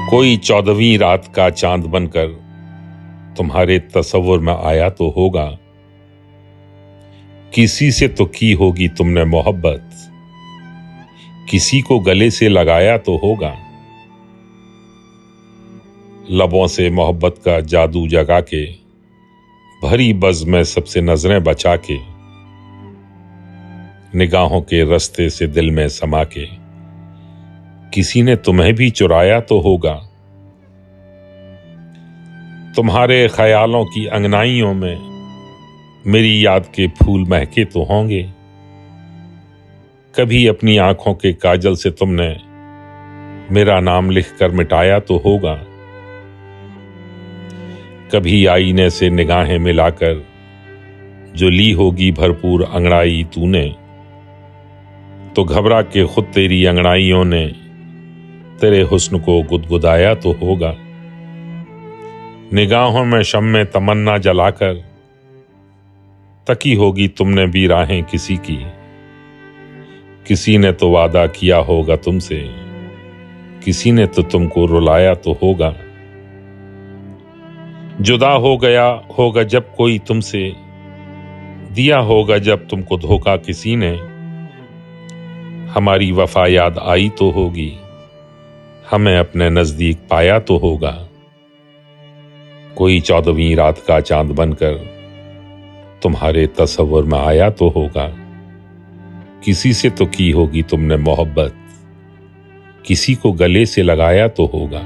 कोई 14वीं रात का चांद बनकर तुम्हारे तसव्वुर में आया तो होगा। किसी से तो की होगी तुमने मोहब्बत, किसी को गले से लगाया तो होगा। लबों से मोहब्बत का जादू जगा के, भरी बज़ में सबसे नजरें बचा के, निगाहों के रास्ते से दिल में समा के, किसी ने तुम्हें भी चुराया तो होगा। तुम्हारे ख्यालों की अंगनाइयों में मेरी याद के फूल महके तो होंगे। कभी अपनी आंखों के काजल से तुमने मेरा नाम लिखकर मिटाया तो होगा। कभी आईने से निगाहें मिलाकर जो ली होगी भरपूर अंगड़ाई तूने, तो घबरा के खुद तेरी अंगड़ाइयों ने तेरे हुस्न को गुदगुदाया तो होगा। निगाहों में शम्मे तमन्ना जलाकर तकी होगी तुमने भी राहें किसी की। किसी ने तो वादा किया होगा तुमसे, किसी ने तो तुमको रुलाया तो होगा। जुदा हो गया होगा जब कोई तुमसे, दिया होगा जब तुमको धोखा किसी ने। हमारी वफा याद आई तो होगी, हमें अपने नजदीक पाया तो होगा। कोई 14वीं रात का चांद बनकर तुम्हारे तसव्वुर में आया तो होगा। किसी से तो की होगी तुमने मोहब्बत, किसी को गले से लगाया तो होगा।